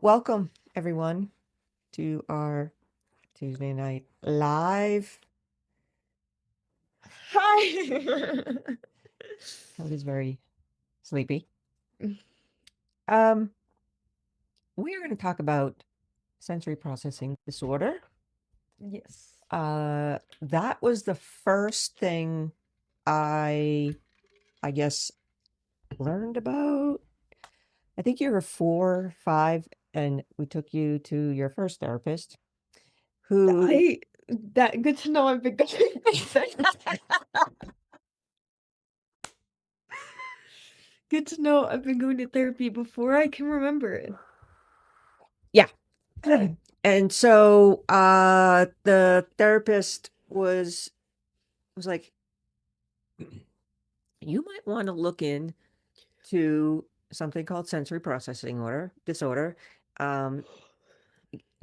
welcome everyone to our Tuesday night live. Hi. I was very sleepy. Um, we are going to talk about sensory processing disorder. Yes. That was the first thing I guess learned about. I think you were 4, 5, and we took you to your first therapist, who I that good to know I've been going good to know I've been going to therapy before I can remember it. yeah. And so the therapist was like, you might want to look in to something called sensory processing disorder. Um,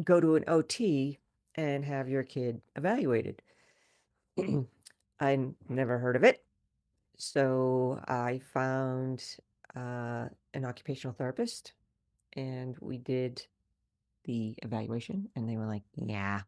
go to an OT and have your kid evaluated. I never heard of it. So I found an occupational therapist and we did the evaluation and they were like, yeah.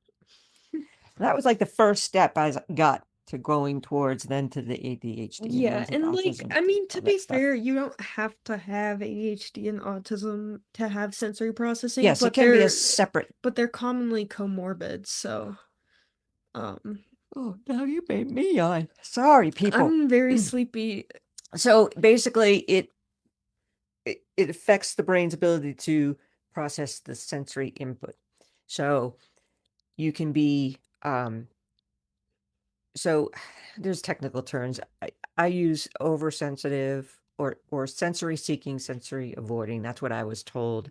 That was like the first step I got to going towards then to the ADHD and then Yeah, to the and autism, I mean, to all be that stuff. fair, you don't have to have ADHD and autism to have sensory processing, Yes, it but can be a separate. they're commonly comorbid, so um Oh, now you made me yawn. Sorry, people. I'm very sleepy. So basically, it affects the brain's ability to process the sensory input. So you can be so there's technical terms. I use oversensitive or sensory seeking, sensory avoiding. That's what I was told.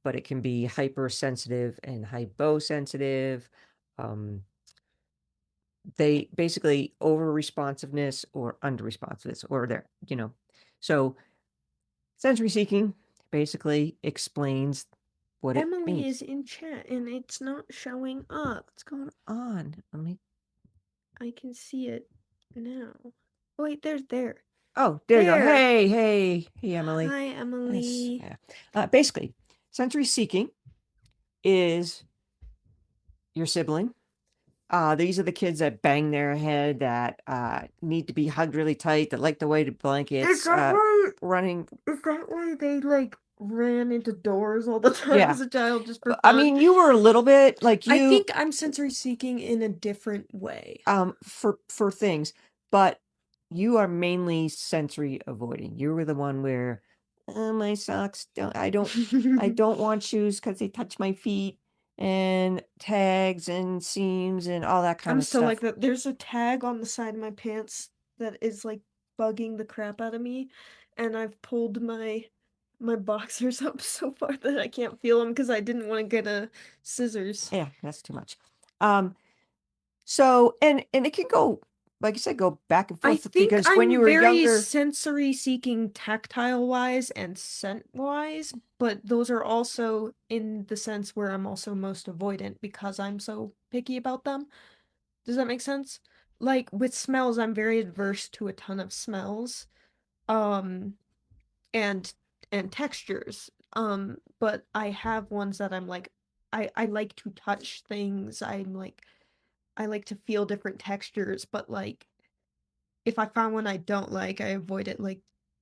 But it can be hypersensitive and hyposensitive. Um, they basically over responsiveness or under responsiveness, or they're. So sensory seeking basically explains what it Emily means. is in chat and it's not showing up. What's going on? Let me. I can see it now. Wait, there. Oh, there you go. There. Hey, Emily. Hi, Yes. Emily. Yeah. Basically, sensory seeking is your sibling. These are the kids that bang their head, that need to be hugged really tight, that like the weighted Is blankets, that why? running. Is that why they like ran into doors all the time Yeah. as a child just for I fun? mean, you were a little bit like I you think I'm sensory seeking in a different way. for things, but you are mainly sensory avoiding. You were the one where my socks don't I don't want shoes because they touch my feet, and tags and seams and all that kind I'm of still like stuff. that. There's a tag on the side of my pants that is like bugging the crap out of me, and I've pulled my boxers up so far that I can't feel them because I didn't want to get a scissors. Yeah, that's too much. Um, so and it can go, like I said, go back and I forth think because when you I'm were very younger, sensory seeking tactile wise and scent wise, but those are also in the sense where I'm also most avoidant because I'm so picky about them. Does that make sense? Like with smells, I'm very adverse to a ton of smells. Um and textures. But I have ones that I'm like I like to touch things. I like to feel different textures, but like if I find one I don't like, I avoid it like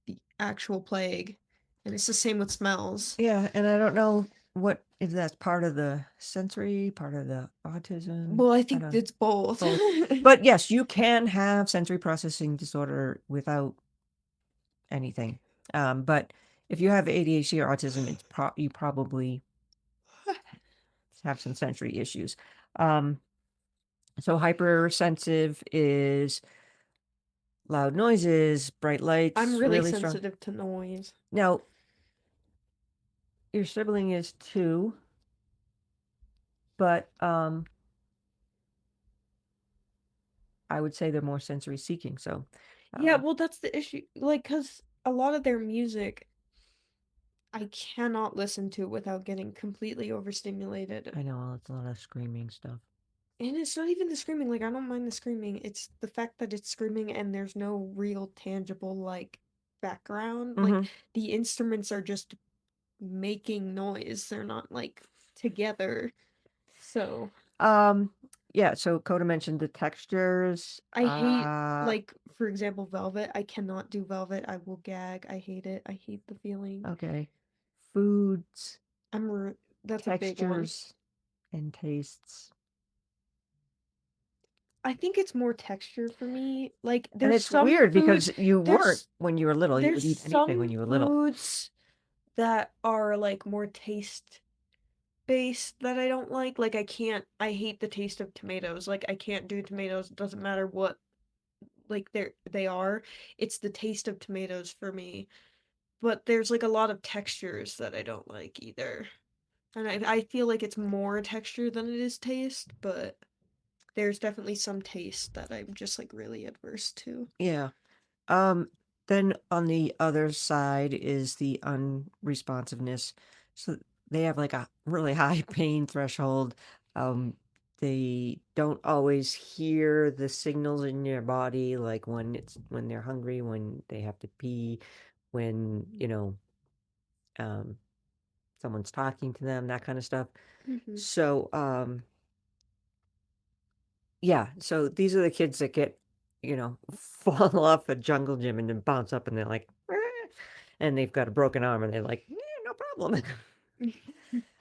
the actual plague. And it's the same with smells. yeah, and I don't know what if that's part of the sensory, part of the autism. Well, I I think don't it's both. both. But yes, you can have sensory processing disorder without anything. But if you have ADHD or autism, you probably have some sensory issues. Um, so hypersensitive is loud noises, bright I'm lights, really really strong. sensitive to noise. Now, your sibling is too, but I would say they're more sensory seeking. So, Yeah, um, well, that's the issue. Like, because a lot of their music I cannot listen to without getting completely overstimulated. I know it's a lot of screaming stuff. And it's not even the screaming, like I don't mind the screaming. It's the fact that it's screaming and there's no real tangible like background. Like Hmm. the instruments are just making noise. They're not like together. So Um, yeah, so Coda mentioned the textures. I hate, like, for example, velvet. I cannot do velvet. I will gag. I hate it. I hate the feeling. Okay. Foods, That's a big one. textures, and tastes. I think it's more texture for me. Like And there's it's some weird foods, because you weren't there's when you were little. You there's would eat anything when some you were little. foods that are like more taste based that I don't like. Like I hate the taste of tomatoes. Like I can't do tomatoes. It doesn't matter what like they are. It's the taste of tomatoes for me. But there's like a lot of textures that I don't like either. And I feel like it's more texture than it is taste, but there's definitely some taste that I'm just like really adverse to. Yeah. Um, then on the other side is the unresponsiveness. So they have like a really high pain threshold. Um, they don't always hear the signals in your body, like when they're hungry, when they have to pee, when, um, someone's talking to them, that kind of stuff. Hmm. So, yeah, so these are the kids that get, fall off a jungle gym and then bounce up and they're like, "Eh," and they've got a broken arm and they're like, yeah, no problem.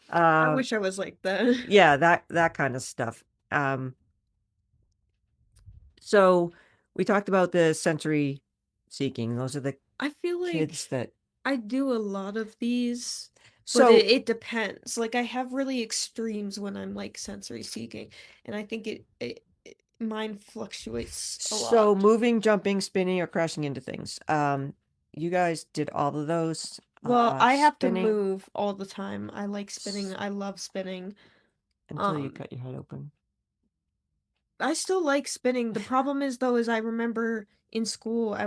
I uh, wish I was like that. yeah, that kind of stuff. Um, so we talked about the sensory seeking. Those are the I feel kids like that. I do a lot of these, but So it depends. Like I have really extremes when I'm like sensory seeking, and I think mine fluctuates a so lot. moving, jumping, spinning, or crashing into things. You guys did all of those. Well, I have to Spinning move all the time. I like spinning. s- I love spinning. until you Um, cut your head open. I still like spinning. The problem is though, is I remember in school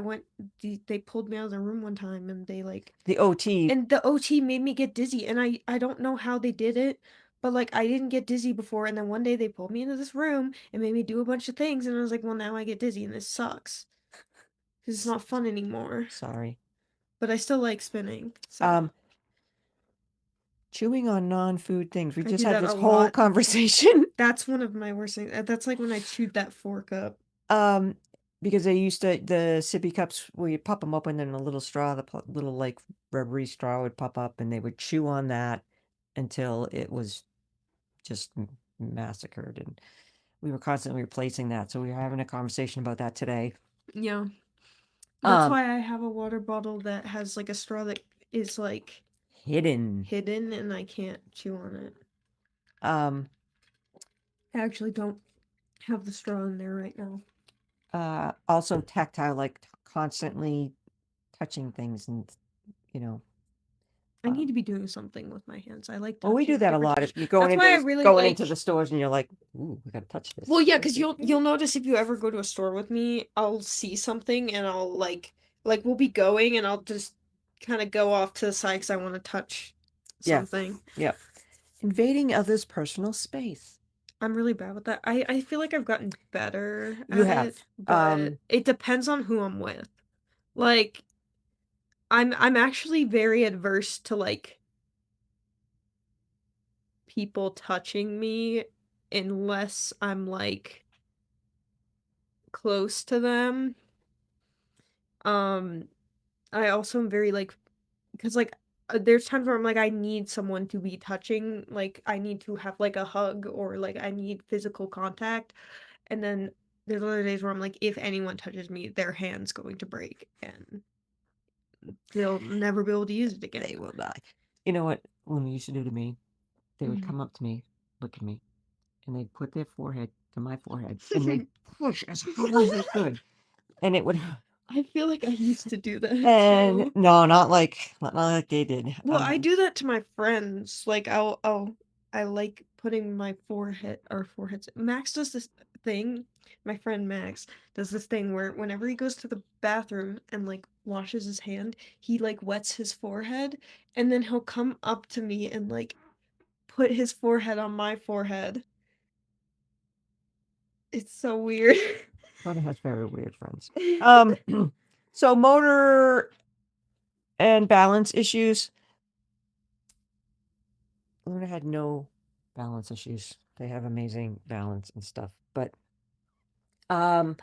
they pulled me out of the room one time and they like The OT. and the OT made me get dizzy and I don't know how they did it, but like I didn't get dizzy before and then one day they pulled me into this room and made me do a bunch of things and I was like, well now I get dizzy and this sucks. 'Cause it's not fun anymore. Sorry. But I still like spinning. So, Um, chewing on non-food things. We I just do had that a this whole lot. conversation. That's one of my worst things. That's like when I chewed that fork up. um, because they used to the sippy cups where you pop them open and a little straw, little like rubbery straw would pop up, and they would chew on that until it was just massacred. And we were constantly replacing that. So we were having a conversation about that today. Yeah. That's Um, why I have a water bottle that has like a straw that is like hidden. hidden and I can't chew on it. Um, I actually don't have the straw in there right now. also tactile, like constantly touching things and you know I need um, to be doing something with my hands. I like well, we do touching that a different lot. things. If you're going That's into why I really going into the like. stores and you're like, "Ooh, we gotta touch Well, this." yeah, because you'll notice if you ever go to a store with me, I'll see something and I'll like we'll be going and I'll just kind of go off to the side because I want to touch Yeah, something. yeah. Invading others' personal space. I'm really bad with that. I feel like I've gotten better You at have. it, but it depends on who I'm with. Like I'm actually very adverse to like people touching me unless I'm like close to them. Um I also am very like because like there's times where I'm like I need someone to be touching, like I need to have like a hug or like I need physical contact. And then there's other days where I'm like if anyone touches me, their hand's going to break and they'll never be able to use it again. They will die. You know what women used to do to me? They would Mhm. come up to me, look at me, and they'd put their forehead to my forehead, and they'd push as hard as they could, and it would. I feel like I used to do that And too. no, not like they did. Well, I do that to my friends. Like I like putting my forehead or foreheads. Max does this thing. My friend Max does this thing where whenever he goes to the bathroom and like washes his hand, he like wets his forehead and then he'll come up to me and like put his forehead on my forehead. It's so weird. Tony has very weird friends. Um, so motor and balance issues. Luna had no balance issues. They have amazing balance and stuff. But um,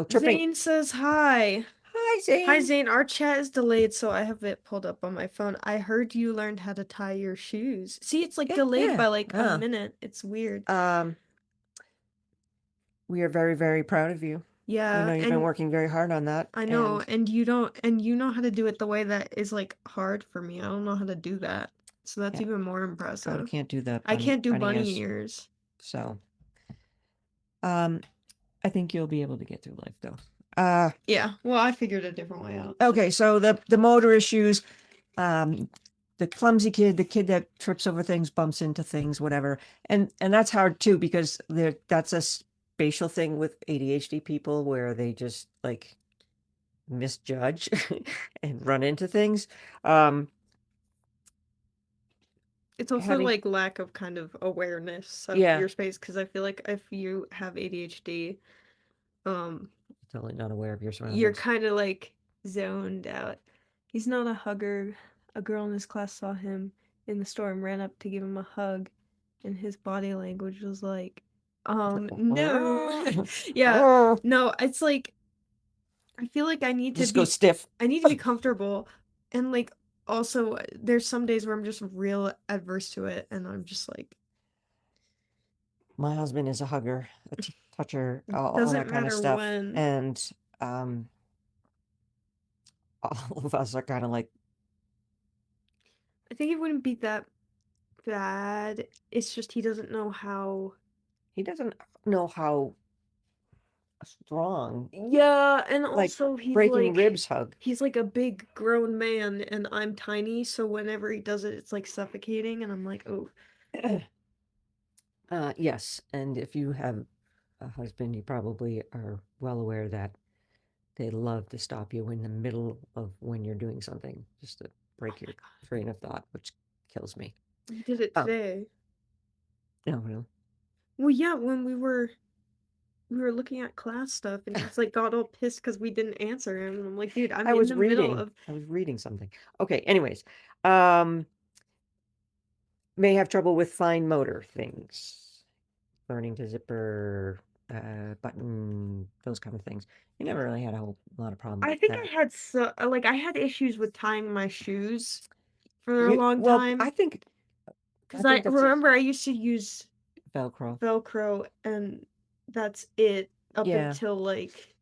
tripping. Zane says hi. Hi, Hi, Zane. Zane. Our chat is delayed, so I have it pulled up on my phone. I heard you learned how to tie your shoes. See, it's like Yeah, delayed yeah. by like a Uh, minute. It's weird. um, we are very, very proud of you. We Yeah, know you've been and working very hard on that, I know, and and you don't, and you know how to do it the way that is like hard for me. I don't know how to do that. So that's yeah, even more Kyle impressive. can't do the I can't do bunny bunny ears. ears. So, um, I think you'll be able to get through life though. Uh, Yeah, well, I figured a different way out. okay, so the motor issues, um, the clumsy kid, the kid that trips over things, bumps into things, whatever, and that's hard too because that's a spatial thing with ADHD people where they just like misjudge and run into things. Um, It's also having like lack of kind of awareness of yeah, your space because I feel like if you have ADHD, um, totally not aware of your you're surroundings. kind of like zoned out. He's not a hugger. A girl in his class saw him in the store and ran up to give him a hug, and his body language was like, no. Yeah, no, it's like I feel like Just go stiff. I need to be comfortable and like also there's some days where I'm just real adverse to it and I'm just like My husband is a hugger, a toucher, all doesn't that kind of matter stuff, when. and um, all of us are kind of like I think it wouldn't be that bad. It's just he doesn't know how. he doesn't know how strong, Yeah, and like also breaking ribs hug. he's like a big grown man and I'm tiny, so whenever he does it it's like suffocating and I'm like, "Oh, Yes, and if you have a husband, you probably are well aware that they love to stop you in the middle of when you're doing something, just to oh break my your God. train of thought, which kills me. He did it Oh, today." no, no. Well, yeah, when we were looking at class stuff and he's like got all pissed because we didn't answer him and I'm like, dude, I'm I in was the middle reading. of I was reading something. Okay, anyways. Um, may have trouble with fine motor things, learning to zipper, button, those kind of things. You never really had a whole lot of problem I with think I that. had so like I had issues with tying my shoes for a long Well, time I because I think that's a remember I used to use Velcro. Velcro and that's it up Yeah, until like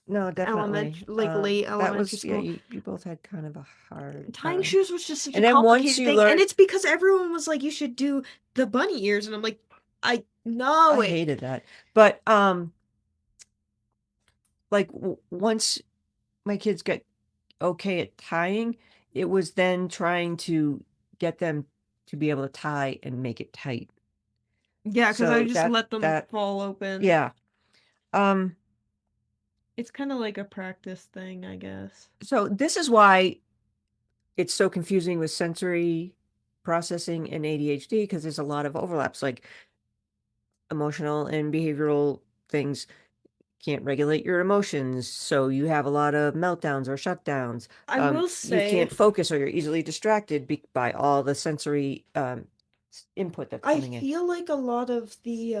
no, definitely. late That elementary was, yeah, school. you both had kind of a hard Tying time. shoes was just such a And then once complicated you thing, and learn, it's because everyone was like, "You should do the bunny ears," and I'm like, "I know I it." hated that. But like once my kids get okay at tying, it was then trying to get them to be able to tie and make it tight. Yeah, because I So just let them that fall open. yeah. Um It's kind of like a practice thing, I guess. so this is why it's so confusing with sensory processing and ADHD because there's a lot of overlaps like emotional and behavioral things can't regulate your emotions, so you have a lot of meltdowns or shutdowns. I will You say, can't focus or you're easily distracted by all the sensory input that's I coming in. feel like a lot of the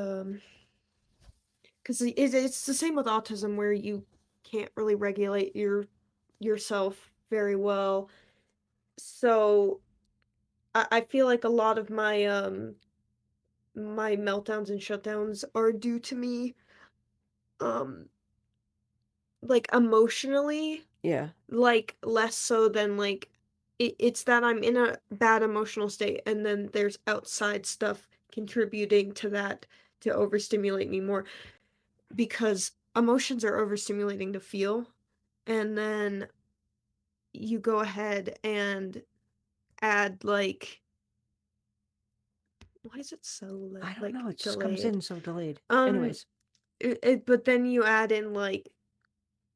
because it's the same with autism where you can't really regulate yourself very well. So I feel like a lot of my meltdowns and shutdowns are due to me um like emotionally, Yeah, like less so than like it's that I'm in a bad emotional state and then there's outside stuff contributing to that to overstimulate me more because emotions are overstimulating to feel and then you go ahead and add like why is it so I don't like know. It just comes delayed? in so delayed. Um, Anyways, but then you add in like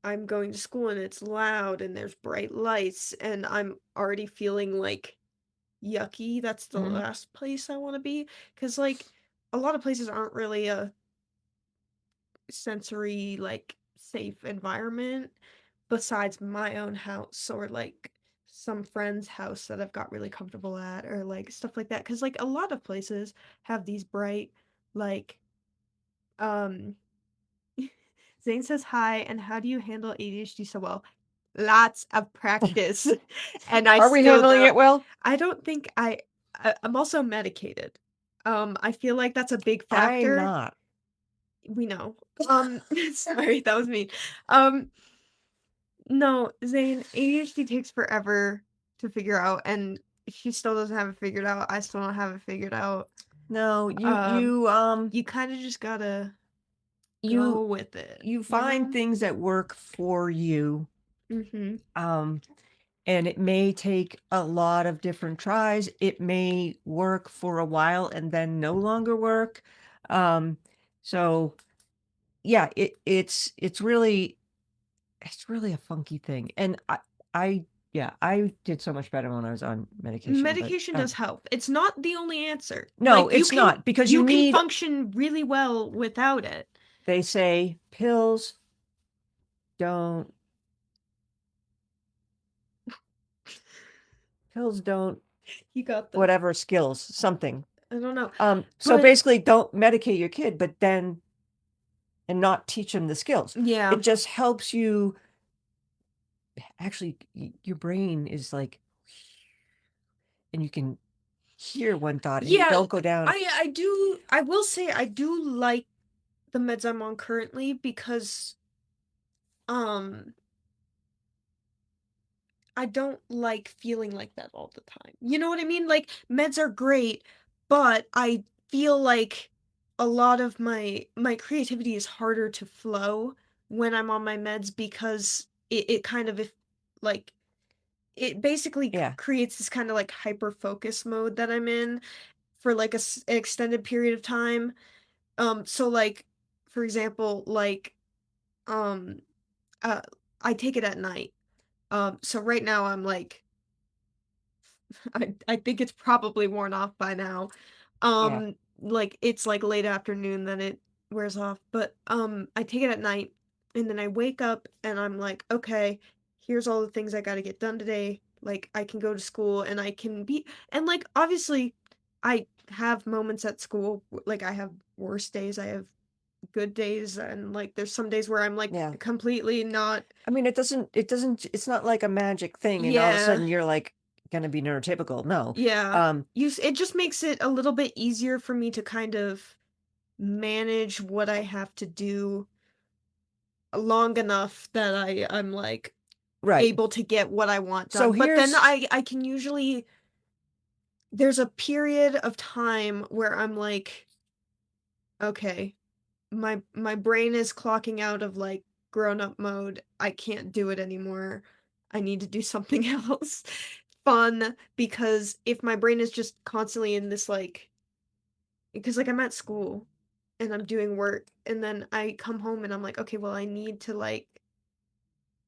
I'm going to school and it's loud and there's bright lights and I'm already feeling like yucky. That's the mhm. last place I want to be because like a lot of places aren't really a sensory like safe environment besides my own house or like some friend's house that I've got really comfortable at, or like stuff like that. Cause like a lot of places have these bright, like, um, Zane says hi, and how do you handle ADHD so well? Lots of practice, and I Are we still handling it don't. well? I don't think I'm also medicated. I feel like that's a big I'm factor. not. We know. Sorry, that was mean. Um, no, Zane, ADHD takes forever to figure out, and she still doesn't have it figured out. I still don't have it figured out. No, Um, you kind of just gotta go you with it, you you find know? things that work for you. Mhm. Um, and it may take a lot of different tries. It may work for a while and then no longer work. Um, so yeah, it's really a funky thing. And I yeah, I did so much better when I was on medication, but Medication does help. It's not the only answer. no, Like, it's not because you you can need, function really well without it. they say don't pills don't You got this. whatever skills, something. I don't know. So But basically don't medicate your kid, but then and not teach them the skills. yeah. It just helps you actually your brain is like, and you can hear one thought and you Yeah, don't go down. I will say I do like the meds I'm on currently because um I don't like feeling like that all the time. You know what I mean? Like meds are great, but I feel like a lot of my creativity is harder to flow when I'm on my meds because it kind of if like it basically Yeah, creates this kind of like hyper focus mode that I'm in for like an extended period of time. So like for example, like um uh I take it at night. So right now I'm like I think it's probably worn off by now. yeah, Like it's like late afternoon, then it wears off. But I take it at night and then I wake up and I'm like, okay, here's all the things I gotta get done today. Like I can go to school and I can be and like obviously I have moments at school like I have worse days, I have good days, and like there's some days where I'm like yeah. completely not I mean, it's not like a magic thing and all of a yeah. sudden you're like gonna be neurotypical. No. Yeah. Um, It just makes it a little bit easier for me to kind of manage what I have to do long enough that I'm like right. able to get what I want So done. But then here's, I can usually there's a period of time where I'm like, okay, my brain is clocking out of like grown up mode. I can't do it anymore. I need to do something else fun because if my brain is just constantly in this like because like I'm at school and I'm doing work and then I come home and I'm like, okay, well I need to like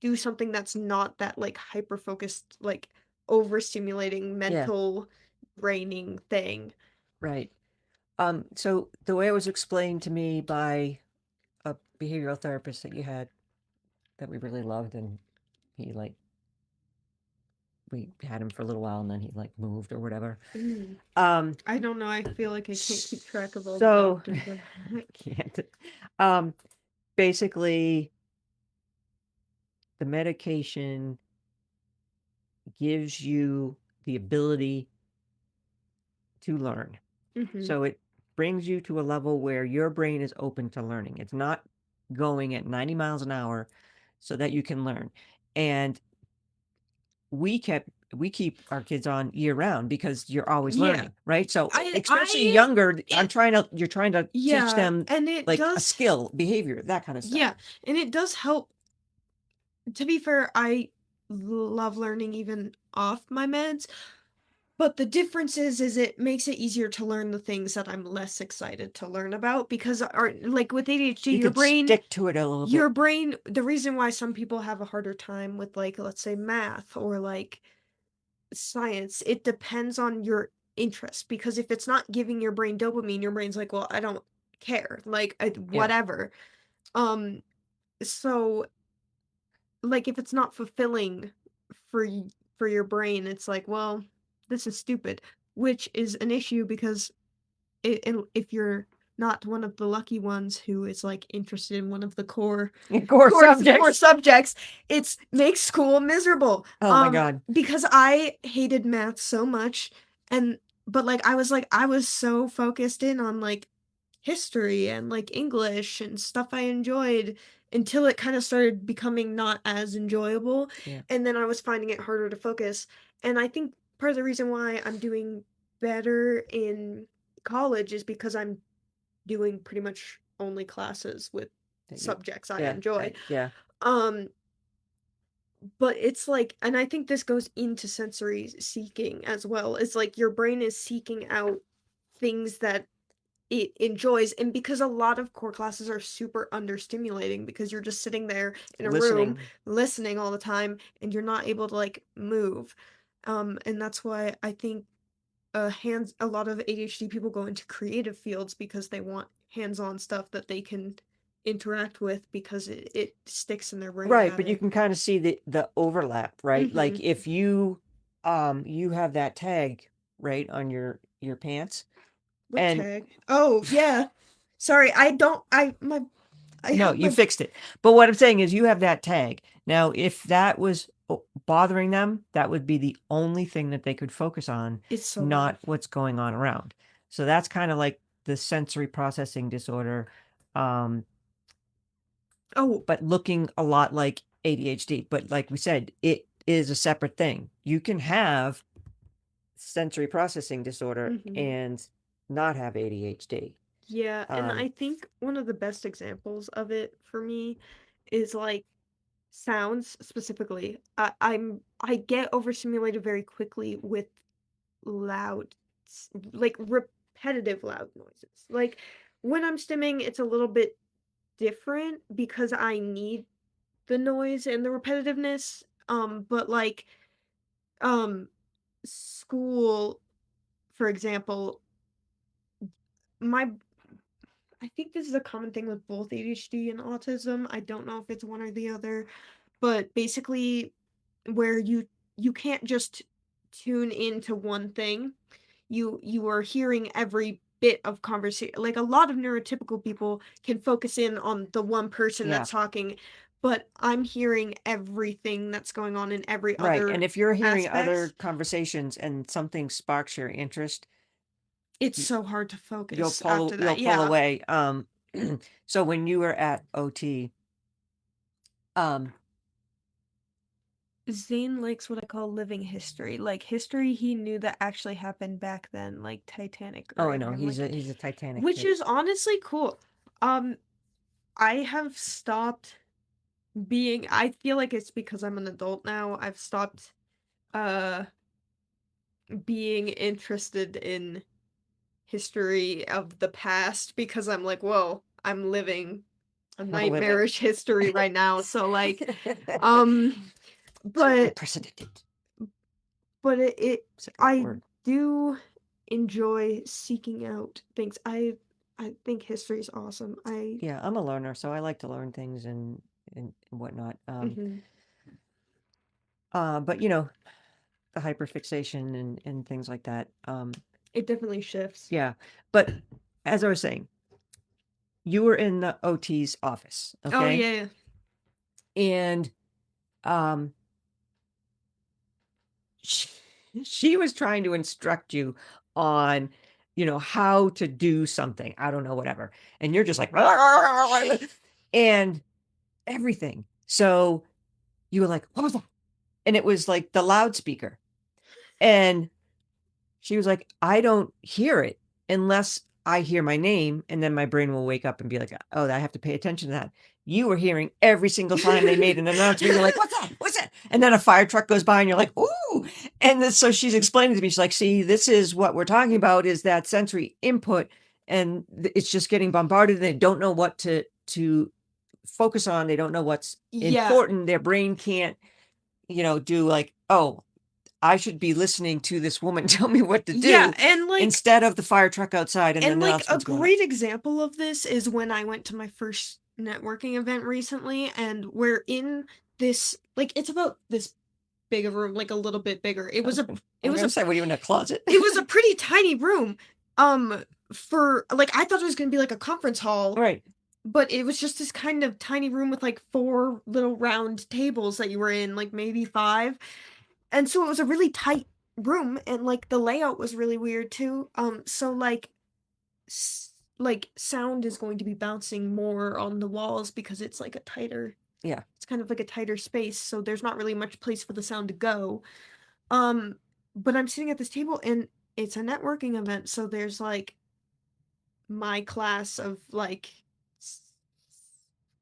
do something that's not that like hyper focused, like overstimulating yeah, mental draining thing. right. So the way it was explained to me by a behavioral therapist that you had that we really loved, and he like we had him for a little while, and then he like moved or whatever. Mm. Um, I don't know. I feel like I can't keep track of all the so doctors. I can't. Um, basically, the medication gives you the ability to learn. Mm-hmm. So it brings you to a level where your brain is open to learning. It's not going at 90 miles an hour so that you can learn. And we keep our kids on year round because you're always Yeah. learning, right? So especially I younger, it you're trying to teach yeah, them and it like a does skill, behavior, that kind of stuff. yeah, and it does help. To be fair, I love learning even off my meds. But the difference is it makes it easier to learn the things that I'm less excited to learn about because our like with ADHD, You could stick to it a little bit. the reason why some people have a harder time with like let's say math or like science, it depends on your interest because if it's not giving your brain dopamine, your brain's like, well, I don't care, like Yeah. whatever. So like if it's not fulfilling for for your brain, it's like, well, this is stupid, which is an issue because if you're not one of the lucky ones who is like interested in one of the Core core subjects. subjects, it's makes school miserable. Oh my God. Because I hated math so much, and but like I was so focused in on like history and like English and stuff I enjoyed until it kind of started becoming not as enjoyable, Yeah. and then I was finding it harder to focus. And I think part of the reason why I'm doing better in college is because I'm doing pretty much only classes with That you, subjects I yeah. enjoy. Yeah. Um, but it's like, and I think this goes into sensory seeking as well. It's like your brain is seeking out things that it enjoys, and because a lot of core classes are super understimulating because you're just sitting there in a room Listening. listening all the time and you're not able to like move. And that's why I think a lot of ADHD people go into creative fields because they want hands-on stuff that they can interact with because it sticks in their brain Right, but you better. can kind of see the overlap, right? Like Mm-hmm. if you have that tag right on your pants, What and tag? Oh, yeah. Sorry, I don't I no, have you my fixed it. But what I'm saying is you have that tag. Now, if that was bothering them, that would be the only thing that they could focus on, it's so not bad. what's going on around. So that's kind of like the sensory processing disorder, um, Oh, but looking a lot like ADHD. But like we said, it is a separate thing. You can have sensory processing disorder mhm. and not have ADHD. Yeah, and Um, I think one of the best examples of it for me is like sounds specifically. I get overstimulated very quickly with loud, like repetitive loud noises. Like when I'm stimming, it's a little bit different because I need the noise and the repetitiveness. But like um school, for example, my I think this is a common thing with both ADHD and autism. I don't know if it's one or the other, but basically where you can't just tune into one thing. You are hearing every bit of conversation. Like a lot of neurotypical people can focus in on the one person yeah. that's talking, but I'm hearing everything that's going on in every Right. And other if you're hearing aspects. other conversations and something sparks your interest, It's you, so hard to focus after you'll that. pull Yeah. away. So when you were at OT, um, Zane likes what I call living history, like history he knew that actually happened back then, like Titanic or oh, I know Abraham Lincoln, he's a Titanic which kid. is honestly cool. Um, I have stopped being. I feel like it's because I'm an adult now. I've stopped uh being interested in history of the past because I'm like, whoa, I'm living a Live it. nightmarish history right now. So like, um, So but unprecedented. it Say that I word. do enjoy seeking out things. I think history is awesome. I Yeah, I'm a learner, so I like to learn things and whatnot. mhm. But you know, the hyperfixation and things like that. It definitely shifts. Yeah. But as I was saying, you were in the OT's office, Oh okay? yeah, yeah. And um she, she was trying to instruct you on, you know, how to do something. I don't know, whatever. And you're just like and everything. So you were like, what was that? And it was like the loudspeaker. And she was like, I don't hear it unless I hear my name, and then my brain will wake up and be like, oh, I have to pay attention to that. You were hearing every single time they made an announcement. You're like, what's that? What's that? And then a fire truck goes by and you're like, ooh. And then, so she's explaining to me, she's like, see, this is what we're talking about is that sensory input. And it's just getting bombarded. They don't know what to focus on. They don't know what's Yeah. important. Their brain can't, you know, do like, oh, I should be listening to this woman tell me what to Yeah, do and instead of the fire truck outside and the like a announcement's going on. great example of this is when I went to my first networking event recently and we're in this like it's about this big of a room, like a little bit bigger. I was gonna, I It was was gonna a say, what are you in a closet? it was a pretty tiny room. For like I thought it was gonna be like a conference hall, Right. but it was just this kind of tiny room with like four little round tables that you were in, like maybe five. And so it was a really tight room and like the layout was really weird too. So like sound is going to be bouncing more on the walls because Yeah. it's kind of like a tighter space, so there's not really much place for the sound to go. Um, but I'm sitting at this table and it's a networking event, so there's like my class of like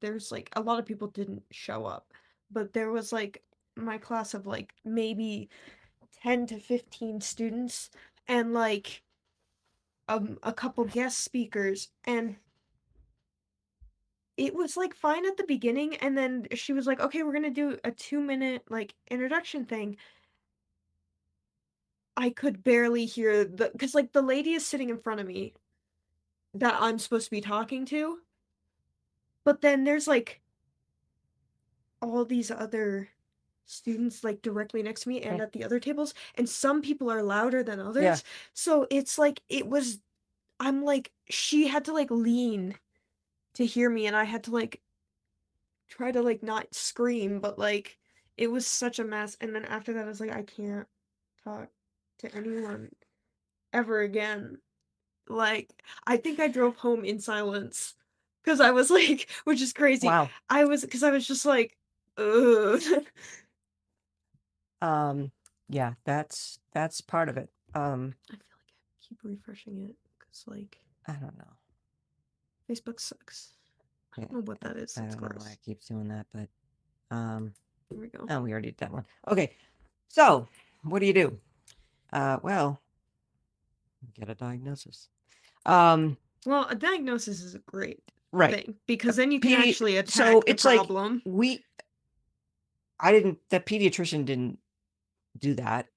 there's like a lot of people didn't show up, but there was like my class of like maybe 10 to 15 students and like a couple guest speakers, and it was like fine at the beginning, and then she was like, okay, we're gonna do a 2 minute like introduction thing. I could barely hear the because like the lady is sitting in front of me that I'm supposed to be talking to, but then there's like all these other students like directly next to me and Mm. at the other tables, and some people are louder than Yeah. others. So it's like I'm like she had to like lean to hear me and I had to like try to like not scream, but like it was such a mess. And then after that I was like, I can't talk to anyone ever again. Like, I think I drove home in silence because I was like, which is crazy. Wow. Because I was just like, ugh. Um, yeah, that's part of it. I feel like I keep refreshing it because, like, I don't know. Facebook sucks. I Yeah, don't know what that is. I It's don't know why gross. it keeps doing that, but um, Here we go. oh, we already did that one. Okay, so what do you do? Well, get a diagnosis. Um, Well, a diagnosis is a great right. thing because then you can actually So attack the it's like problem. we, I didn't, the pediatrician didn't do that.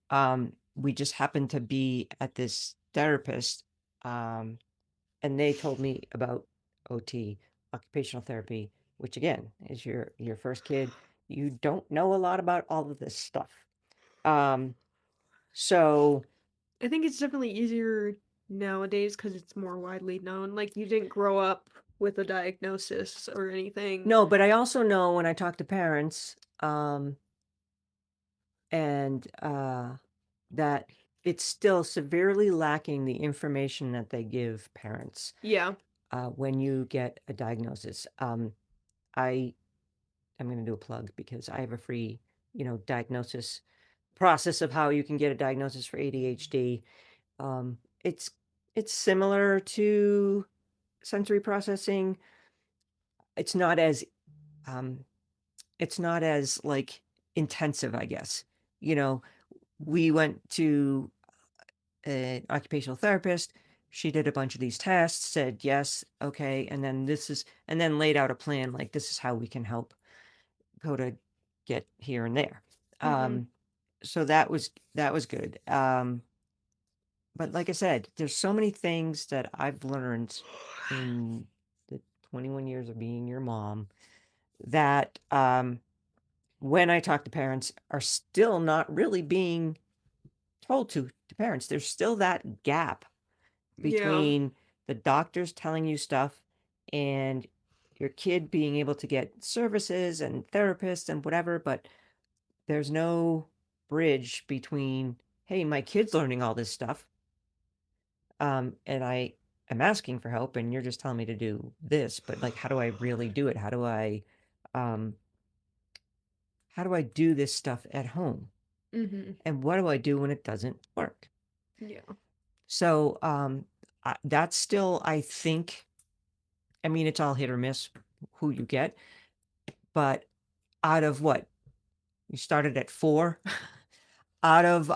We just happened to be at this therapist, um, and they told me about OT, occupational therapy, which again is your first kid. You don't know a lot about all of this stuff. Um, so I think it's definitely easier nowadays because it's more widely known. Like, you didn't grow up with a diagnosis or anything. no, but I also know when I talk to parents, and that it's still severely lacking the information that they give parents Yeah. when you get a diagnosis. I I'm going to do a plug because I have a free, diagnosis process of how you can get a diagnosis for ADHD. Um, it's it's similar to sensory processing. It's not as um, it's not as like intensive, I guess. You know, we went to an occupational therapist. She did a bunch of these tests, said yes, okay, and then laid out a plan like this is how we can help go to get here and there. Mm-hmm. So that was good. But like I said, there's so many things that I've learned in the 21 years of being your mom that when I talk to parents are still not really being told to parents. There's still that gap Yeah. between the doctors telling you stuff and your kid being able to get services and therapists and whatever, but there's no bridge between, hey, my kid's learning all this stuff, and I am asking for help, and you're just telling me to do this, but like, how do I really do it? Um, how do I do this stuff at home? Mm-hmm. And what do I do when it doesn't work? Yeah. So, that's still, I think, I mean, it's all hit or miss who you get, but out of what you started at 4, out of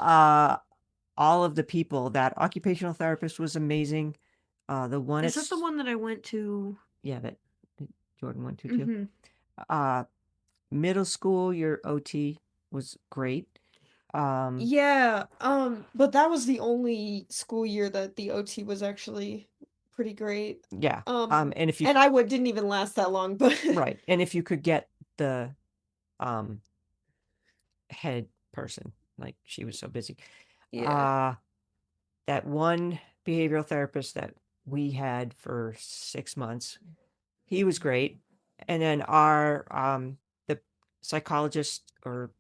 all of the people, that occupational therapist was amazing. The one Is that the it's one that I went to? Yeah, that Jordan went to too. Mm-hmm. Uh, middle school, your OT was great. Um, Yeah. But that was the only school year that the OT was actually pretty great. yeah. And if you And I would didn't even last that long, but right, and if you could get the um head person. Like she was so busy. Yeah. Uh that one behavioral therapist that we had for 6 months, he was great. And then our the psychologist or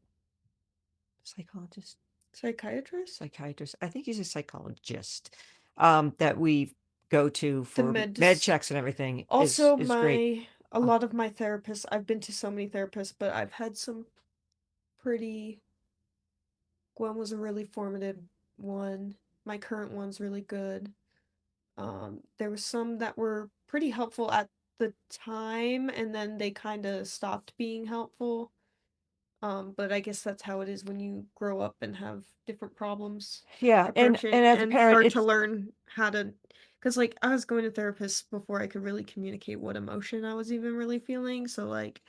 psychologist, Psychiatrist? psychiatrist, I think he's a psychologist, that we go to The for med med dis checks and everything Also, is great. a Uh, lot of my therapists, I've been to so many therapists, but I've had some pretty Gwen was a really formative one. My current one's really good. There was some that were pretty helpful at the time, and then they kind of stopped being helpful. But I guess that's how it is when you grow up and have different problems yeah, approaching and as a and parent, start to it's learn how to. Because, like, I was going to therapists before I could really communicate what emotion I was even really feeling. So, like,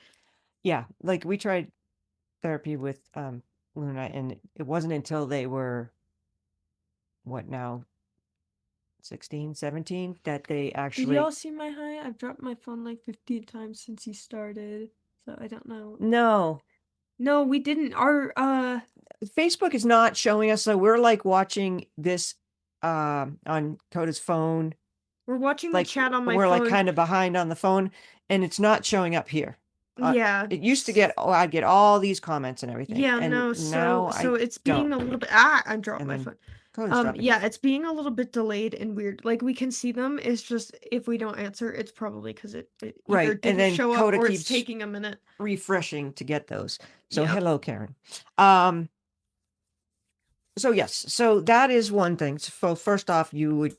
yeah, like we tried therapy with Luna, and it wasn't until they were what now 16, 17 that they did actually y'all see my high? I've dropped my phone like 15 times since you started. So, I don't know. no. No, we didn't. Our, Facebook is not showing us, so we're like watching this on Coda's phone. we're watching the Like chat on my we're like phone. kind of behind on the phone, and it's not showing up here. Yeah. It used to get, oh, I'd get all these comments and everything, Yeah, and no, now so I it's being don't. a little bit I dropped And my then phone. Coda's dropping her Yeah, phone. it's being a little bit delayed and weird. Like we can see them, it's just if we don't answer, it's probably because it either Right, and didn't then show up Coda or it's keeps taking a minute. refreshing to get those. So Yep. hello, Karen. Um, so yes, so that is one thing. So first off, you would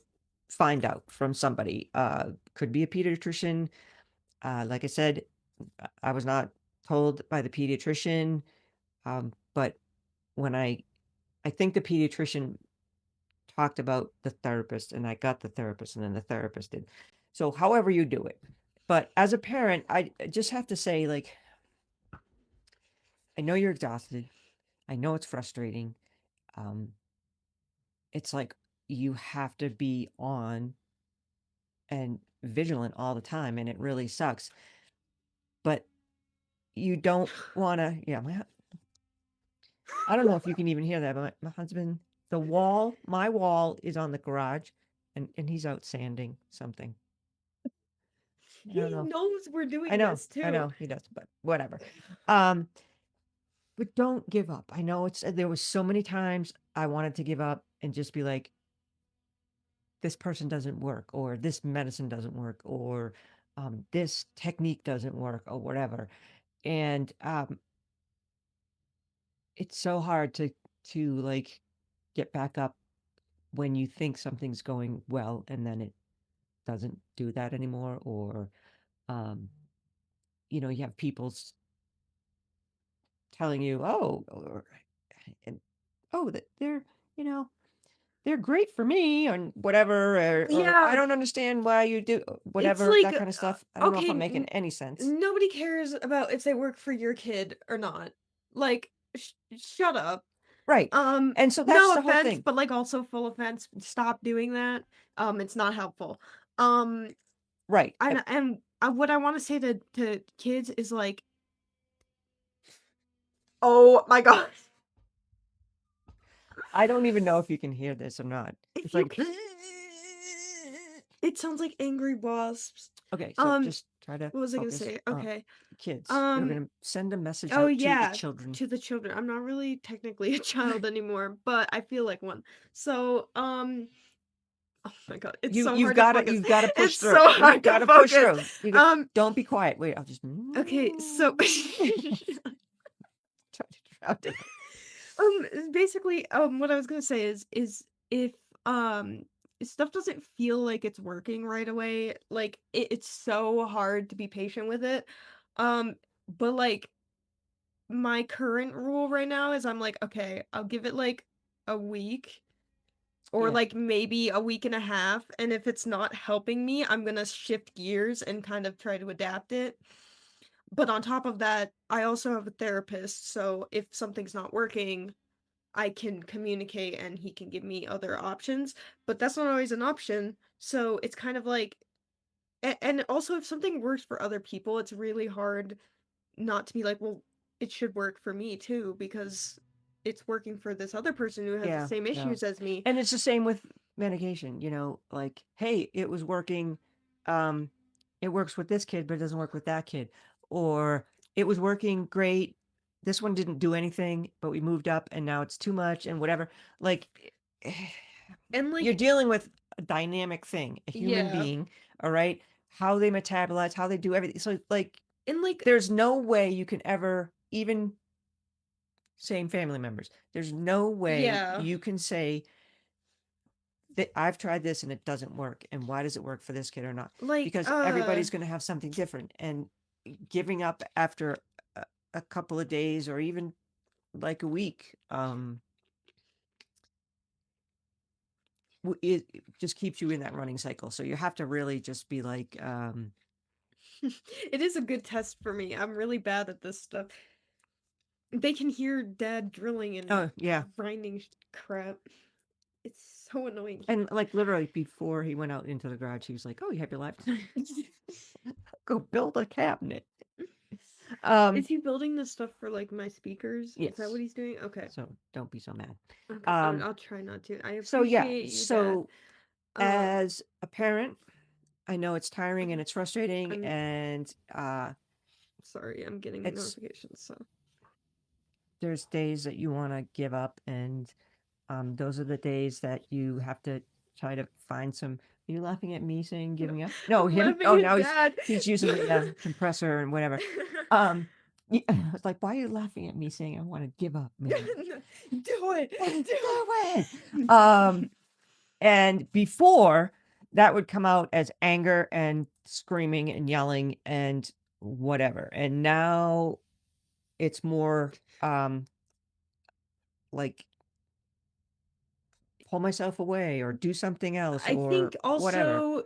find out from somebody. Could be a pediatrician. Like I said, I was not told by the pediatrician, but when I think the pediatrician talked about the therapist, and I got the therapist, and then the therapist did. So however you do it, but as a parent, I just have to say, like, I know you're exhausted. I know it's frustrating. Um, it's like you have to be on and vigilant all the time, and it really sucks. But you don't want to, yeah, I don't know if you can even hear that, but my husband, my wall is on the garage, and he's out sanding something. I He don't know. knows we're doing this I too. know he does, but whatever. Um, but don't give up. I know there was so many times I wanted to give up and just be like, this person doesn't work, or this medicine doesn't work, or this technique doesn't work, or whatever. And it's so hard to like get back up when you think something's going well and then it doesn't do that anymore, or um you have people telling you, oh, or and oh, that they're, you know they're great for me, and whatever, or I Yeah, don't understand why you do it's whatever, like that kind of stuff. I don't know if okay, I'm making any sense. nobody cares about if they work for your kid or not. Like, shut up. Right. And so that's No the whole offense, thing. but, like, also full offense, stop doing that. It's not helpful. Um, Right. what I wanna say to kids is, like, oh my gosh. I don't even know if you can hear this or not. If It's you like, can it sounds like angry wasps. okay, so Um, just try to what was I gonna focus. say? Okay. Kids, you're Um, gonna send a message oh, out to the yeah, children. to the children. I'm not really technically a child anymore, but I feel like one. So, oh my god, it's You so you've hard to got to focus. you've got to push It's through. so You've hard got to to push focus. through. Um, Don't be quiet. Wait, I'll just okay, so try to drown it. basically, what I was gonna say is if um stuff doesn't feel like it's working right away, like it's so hard to be patient with it. Um, but like my current rule right now is I'm like, okay, I'll give it like a week or Yeah, like maybe a week and a half, and if it's not helping me, I'm gonna shift gears and kind of try to adapt it. But on top of that, I also have a therapist, so if something's not working, I can communicate and he can give me other options, but that's not always an option. So it's kind of like, and also if something works for other people, it's really hard not to be like, well, it should work for me too, because it's working for this other person who has the Yeah, same no. issues as me. And it's the same with medication, like, hey, it was working. Um, it works with this kid, but it doesn't work with that kid. Or it was working great. This one didn't do anything, but we moved up and now it's too much and whatever. Like, And you're like, dealing with a dynamic thing, a human yeah. being, all right? How they metabolize, how they do everything. So, like, And like, there's no way you can ever, even same family members, there's no way yeah. you can say that I've tried this and it doesn't work. And why does it work for this kid or not? Like, Because everybody's going to have something different. And giving up after a couple of days or even like a week, it just keeps you in that running cycle. So you have to really just be like, it is a good test for me. I'm really bad at this stuff. They can hear dad drilling and oh, yeah. grinding crap. It's so annoying. And like literally before he went out into the garage, he was like, oh, you have your laptop. Go build a cabinet. Is Um, he building this stuff for like my speakers? Is that what yes. he's doing? Okay. So don't be so mad. Okay. Um, I'll try not to. I so yeah, appreciate you, Dad. so Um, as a parent, I know it's tiring and it's frustrating I'm and sorry. I'm getting it's notifications. So there's days that you want to give up and those are the days that you have to try to find some. Are you laughing at me saying no, giving up? No, I'm him. laughing Oh, at now Dad. he's using the compressor and whatever. Um, it's like, why are you laughing at me saying I want to give up, man? Do it. Do Do it. it. And before that would come out as anger and screaming and yelling and whatever. And now it's more like pull myself away or do something else I or think whatever. also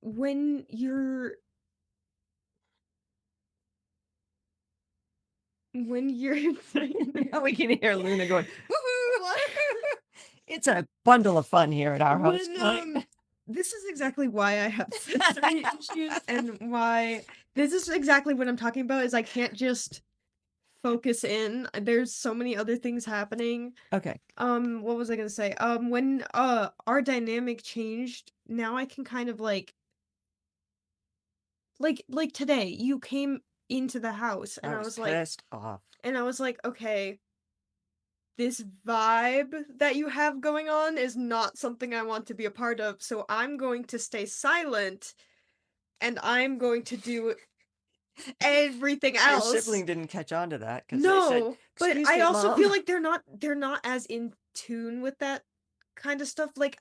when you're Now we can hear Luna going, woohoo! what? It's a bundle of fun here at our house. When this is exactly why I have sensory issues and why this is exactly what I'm talking about is I can't just focus in. There's so many other things happening. Okay. What was I gonna say? When our dynamic changed, now I can kind of like today, you came into the house I was pissed off. and I was like, okay, this vibe that you have going on is not something I want to be a part of, so I'm going to stay silent and I'm going to do everything Your else. sibling didn't catch on to that because they said, No, but excuse I me, also feel mom. like they're not as in tune with that kind of stuff. Like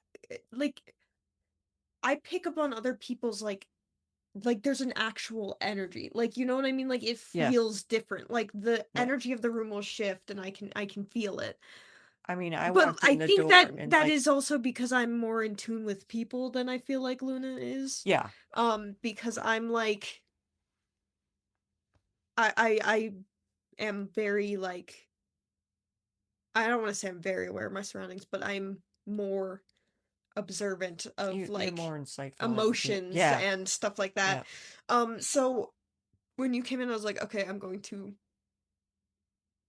I pick up on other people's like there's an actual energy. Like you know what I mean? Like it Yeah. feels different. Like the Yeah. energy of the room will shift and I can feel it. I mean, I But walked I in the think door that and that like, is also because I'm more in tune with people than I feel like Luna is. yeah. Because I'm like I am very like I don't want to say I'm very aware of my surroundings, but I'm more observant of You're like more insightful as a kid. emotions Yeah. and stuff like that. Yeah. So when you came in, I was like, okay, I'm going to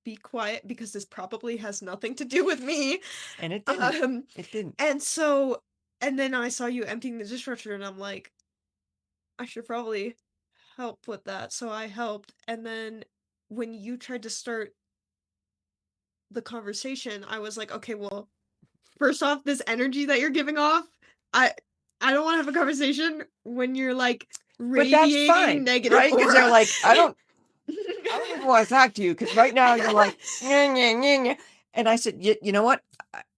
be quiet because this probably has nothing to do with me. And it didn't. Um, It didn't. and so, and then I saw you emptying the dishwasher, and I'm like, I should probably help with that. So I helped. And then when you tried to start the conversation, I was like, okay, well, first off, this energy that you're giving off, I I don't want to have a conversation when you're like But that's radiating fine, negative right? Because they're aura. like, I don't even want to talk to you because right now you're like, "Nyeh, nyeh, nyeh, nyeh." And I said, you know what?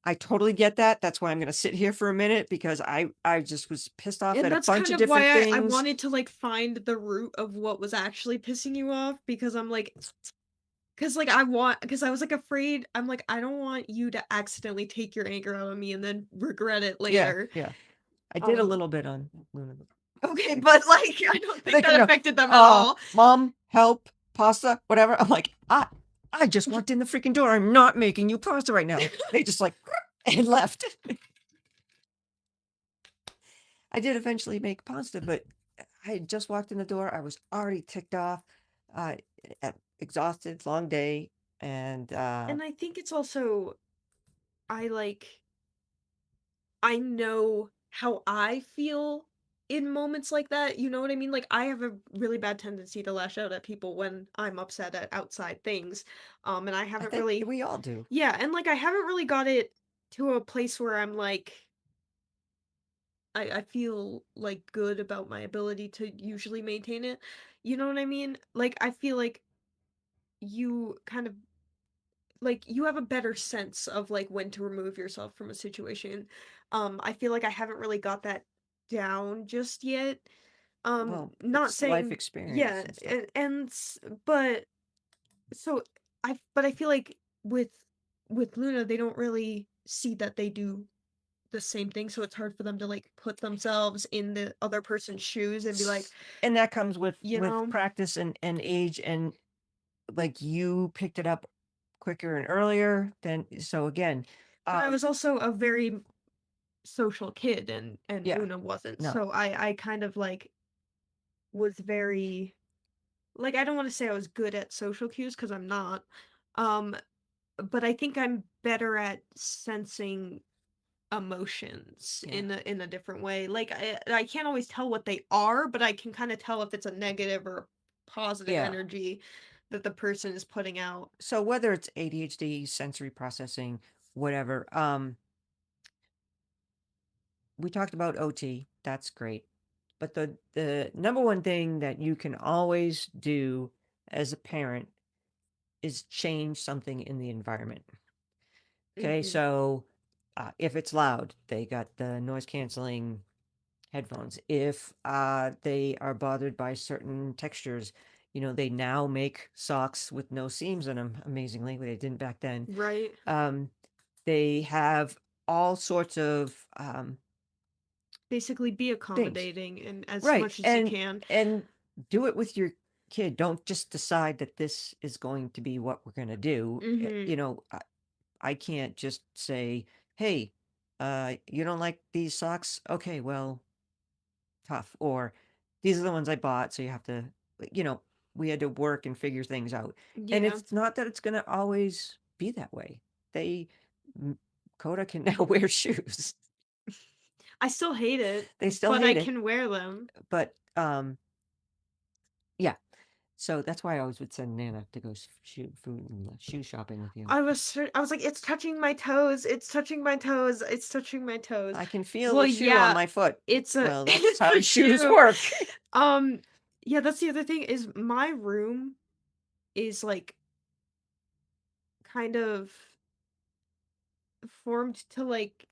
I totally get that. That's why I'm going to sit here for a minute because I just was pissed off And at a that's bunch kind of of different why I things. wanted to like find the root of what was actually pissing you off because I'm like because I was like afraid I'm like I don't want you to accidentally take your anger out on me and then regret it Yeah, later. yeah. I did a Um little bit on Luna. okay, but like I don't think They that come down, affected them at all. mom, help, pasta, whatever. I'm like, I just walked in the freaking door. I'm not making you pasta right now. They just like and left. I did eventually make pasta, but I had just walked in the door. I was already ticked off. uh, exhausted, long day, and And I think it's also I like I know how I feel in moments like that, you know what I mean? Like, I have a really bad tendency to lash out at people when I'm upset at outside things, and I I haven't think really we all do. yeah, and, like, I haven't really got it to a place where I'm, like I feel, like, good about my ability to usually maintain it, you know what I mean? Like, I feel like you kind of like, you have a better sense of, like, when to remove yourself from a situation. I feel like I haven't really got that down just yet. Well, Not it's life saying experience yeah, and stuff. but so but I feel like with Luna, they don't really see that they do the same thing, so it's hard for them to, like, put themselves in the other person's shoes and be like, And that comes you with know? practice and age, and like you picked it up quicker and earlier than so again. But I Um, was also a very social kid and yeah, Luna wasn't, no, so I kind of, like, was very like, I don't wanna say I was good at social cues because 'cause I'm not, um, but I think I'm better at sensing emotions yeah, in a different way. Like, I can't always tell what they are, but I can kinda tell if it's a negative or a positive yeah. energy that the person is putting out. So whether it's ADHD, sensory processing, whatever, we talked about OT. That's great. But the number one thing that you can always do as a parent is change something in the environment. Okay, Mhm. so if it's loud, they got the noise canceling headphones. If they are bothered by certain textures, they now make socks with no seams in them. Amazingly, they didn't back then. Right? Um, they have all sorts of Basically, be things, accommodating in as right? much as you And can. and do it with your kid. Don't just decide that this is going to be what we're going to do. Mhm. I can't just say, "Hey, you don't like these socks? Okay, well, tough." Or these are the ones I bought, so you have to, you know, we had to work and figure things out. And Yeah. it's not that it's going to always be that way. They, m- Coda can now wear shoes. I still hate it, They still but I hate it, can wear them. but yeah. So that's why I always would send Nana to go shoe food and shoe shopping with you. I was like, "It's touching my toes, it's touching my toes, it's touching my toes." I can feel Well, the shoe on yeah, my foot. it's a Well, that's it's how a shoes shoe. work. Um, yeah, that's the other thing is my room is, like, kind of formed to, like,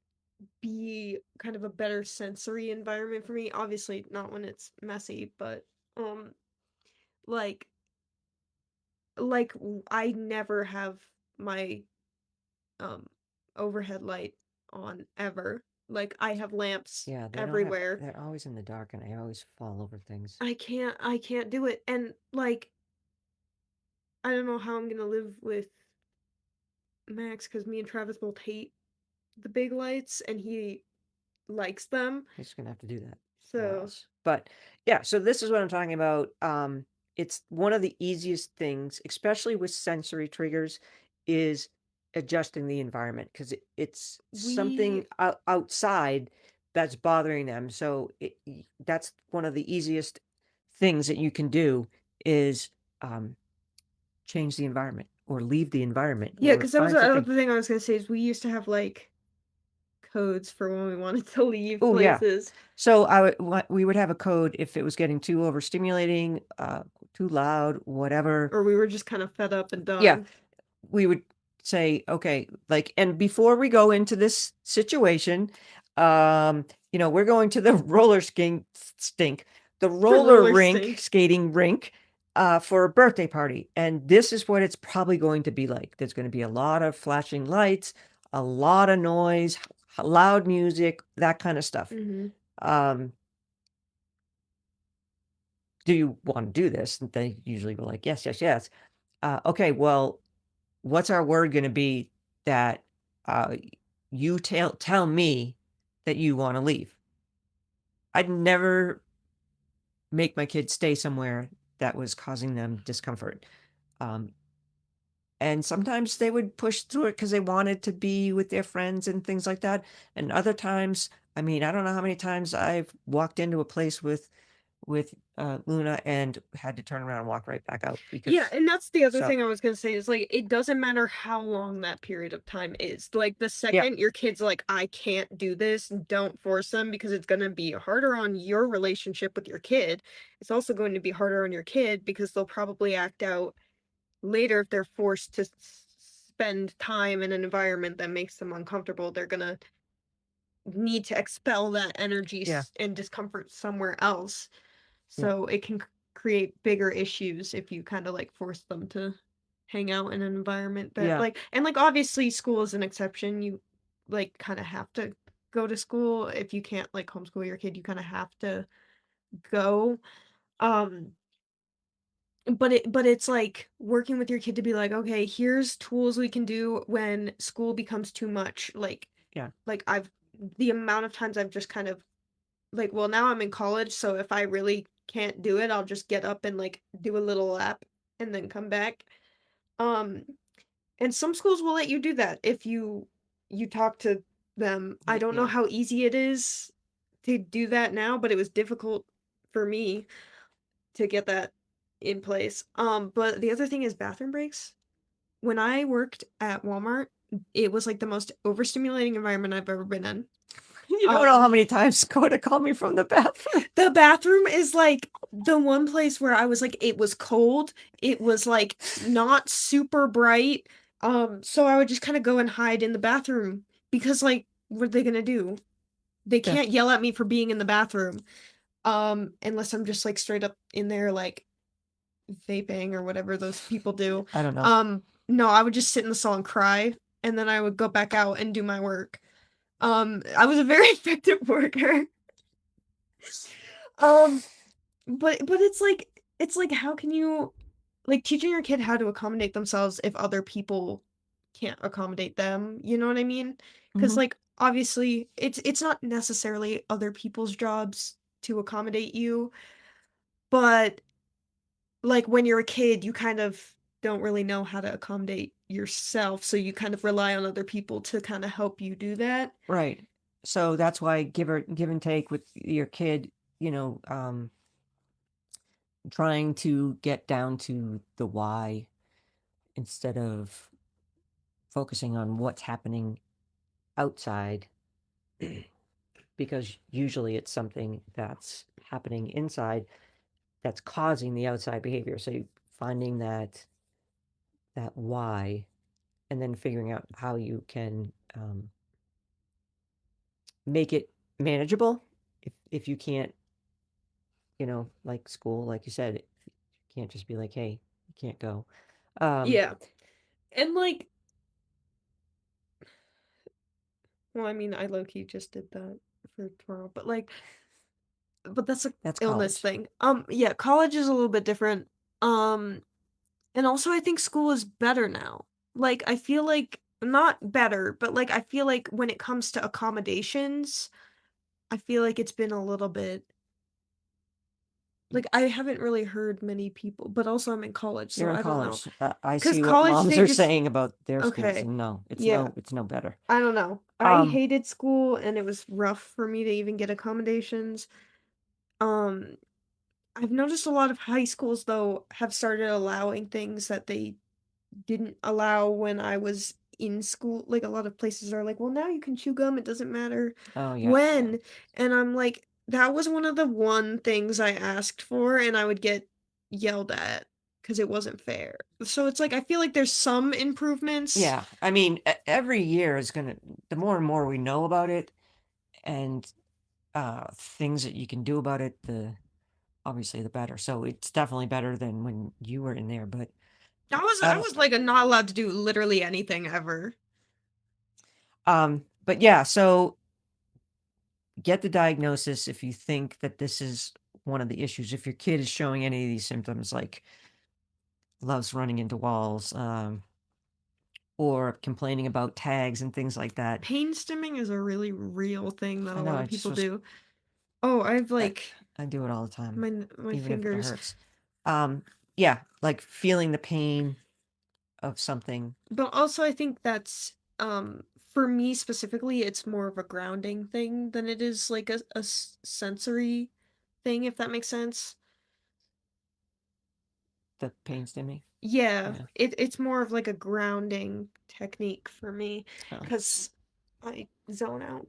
be kind of a better sensory environment for me, obviously not when it's messy, but, um, like I never have my um overhead light on ever. Like I have lamps Yeah, they don't have. everywhere. They're always in the dark, and I always fall over things. I can't do it. And like I don't know how I'm going to live with Max cuz me and Travis both hate the big lights and he likes them. He's just gonna have to do that for So, us. But yeah, so this is what I'm talking about. It's one of the easiest things, especially with sensory triggers, is adjusting the environment because it's we something outside that's bothering them. So that's one of the easiest things that you can do is um, change the environment or leave the environment yeah, or cuz that was find the other something. thing I was going to say is we used to have like codes for when we wanted to leave Oh yeah. places So we would have a code if it was getting too overstimulating, too loud, whatever. or we were just kind of fed up and Yeah, done. we would say, okay, like, and before we go into this situation, we're going to the the roller Roller rink, stink. skating rink, for a birthday party. And this is what it's probably going to be like. There's going to be a lot of flashing lights, a lot of noise, loud music, that kind of stuff. Mhm. Um, do you want to do this? And they usually go like, yes, yes, yes. Okay, well, what's our word going to be that uh, you tell me that you want to leave? I'd never make my kids stay somewhere. that was causing them discomfort. Um, and sometimes they would push through it because they wanted to be with their friends and things like that. And other times, I mean, I don't know how many times I've walked into a place with Luna and had to turn around and walk right back out Yeah, because and that's the other so thing I was gonna say is, like, it doesn't matter how long that period of time is. Like, the yeah, second your kid's like, "I can't do this," don't force them because it's gonna be harder on your relationship with your kid. It's also going to be harder on your kid because they'll probably act out later if they're forced to spend time in an environment that makes them uncomfortable. They're gonna need to expel that energy yeah, and discomfort somewhere else. yeah, So it can create bigger issues if you kind of like force them to hang out in an environment that yeah, like, and like obviously school is an exception. You like kind of have to go to school. If you can't like homeschool your kid, you kind of have to go. Um but it's like working with your kid to be like, okay, here's tools we can do when school becomes too much. yeah, Like I've the amount of times I've just kind of like, well, now I'm in college, so if I really can't do it, I'll just get up and like do a little lap and then come back. Um, and some schools will let you do that if you talk to them. I don't know yeah. how easy it is to do that now, but it was difficult for me to get that in place. But the other thing is bathroom breaks. When I worked at Walmart, it was like the most overstimulating environment I've ever been in. You don't know how Um, many times Coda called me from the bathroom. The bathroom is, like, the one place where I was like, it was cold, it was, like, not super bright, so I would just kinda go and hide in the bathroom because, like, what are they gonna do? They Yeah, can't yell at me for being in the bathroom, unless I'm just, like, straight up in there, like, vaping or whatever those people do. I don't know. No, I would just sit in the stall and cry, and then I would go back out and do my work. I was a very effective worker. Um but it's like how can you like teaching your kid how to accommodate themselves if other people can't accommodate them, you know what I mean? Because Mhm. like obviously it's not necessarily other people's jobs to accommodate you, but like when you're a kid, you kind of don't really know how to accommodate yourself, so you kind of rely on other people to kind of help you do that. Right. So that's why give and take with your kid, trying to get down to the why instead of focusing on what's happening outside, because usually it's something that's happening inside that's causing the outside behavior. So finding that why and then figuring out how you can make it manageable if you can't, like school, like you said, you can't just be like, hey, you can't go. Um, Yeah. And like well, I mean, I low key just did that for tomorrow, but that's a that's illness college. thing. Yeah, college is a little bit different. Um, and also I think school is better now. Like, I feel like not better, but like I feel like when it comes to accommodations, I feel like it's been a little bit like I haven't really heard many people, but also I'm in college, so You're in I don't know. college. I 'Cause see what college moms they are just saying about their schools, okay. and no, Yeah, it's no better. I don't know. I Um, hated school and it was rough for me to even get accommodations. Um I've noticed a lot of high schools, though, have started allowing things that they didn't allow when I was in school. Like, a lot of places are like, "Well, now you can chew gum, it doesn't matter oh yeah, when." And I'm like, that was one of the one things I asked for, and I would get yelled at because it wasn't fair. So it's like, I feel like there's some improvements. yeah. I mean, every year is gonna. The more and more we know about it, and things that you can do about it, the obviously the better. So it's definitely better than when you were in there. But I uh, was, like, not allowed to do literally anything ever. but yeah. So get the diagnosis if you think that this is one of the issues. If your kid is showing any of these symptoms, like loves running into walls, or complaining about tags and things like that. Pain stimming is a really real thing that I a know. lot of I just people was. do. Oh, I've, I, like I do it all the time, my even if it fingers. hurts. Um, yeah, like feeling the pain of something. But also I think that's for me specifically, it's more of a grounding thing than it is like a sensory thing, if that makes sense. The pain stimming. Yeah, Yeah. it's more of like a grounding technique for me Oh. because I zone out.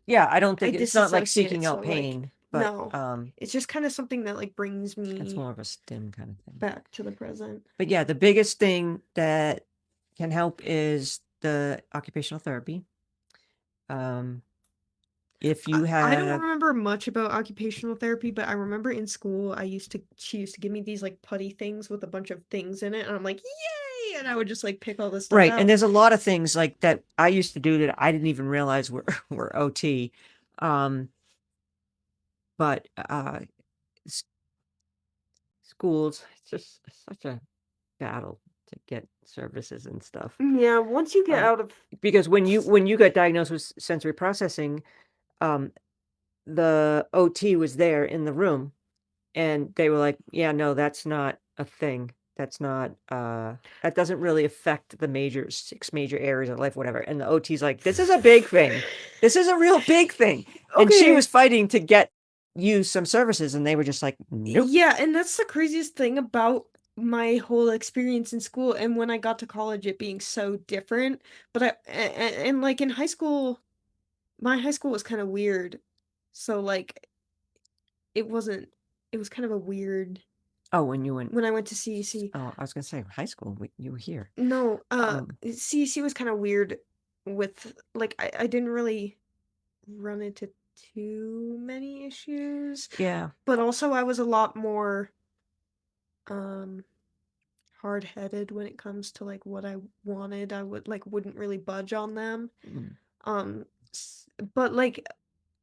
Yeah, I don't I think it's not like disassociate, seeking out so like pain, but no. It's just kind of something that like brings it's me more of a stim kind of thing. back to the present. But yeah, the biggest thing that can help is the occupational therapy. Um, if you I don't have remember much about occupational therapy, but I remember in school she used to give me these like putty things with a bunch of things in it, and I'm like, yay! And I would just like pick all this stuff right, and out. there's a lot of things like that I used to do that I didn't even realize were were OT. Um, but s- schools, it's just such a battle to get services and stuff. Yeah, once you get Uh, out of because when you got diagnosed with sensory processing, um, the OT was there in the room, and they were like, "Yeah, no, that's not a thing. That's not that doesn't really affect the major 6 major areas of life, whatever." And the OT's like, "This is a big thing. This is a real big thing." And she okay, was fighting to get you some services, and they were just like, "Nope." yeah, and that's the craziest thing about my whole experience in school and when I got to college it being so different. But and like in high school, my high school was kind of weird. So like it wasn't it was kind of a weird Oh, when you went when I went to CEC. oh, I was gonna say high school, you were here. No, Um, CEC was kind of weird with like I didn't really run into too many issues, yeah. but also I was a lot more um hard-headed when it comes to like what I wanted. I wouldn't really budge on them. Mm. Um but like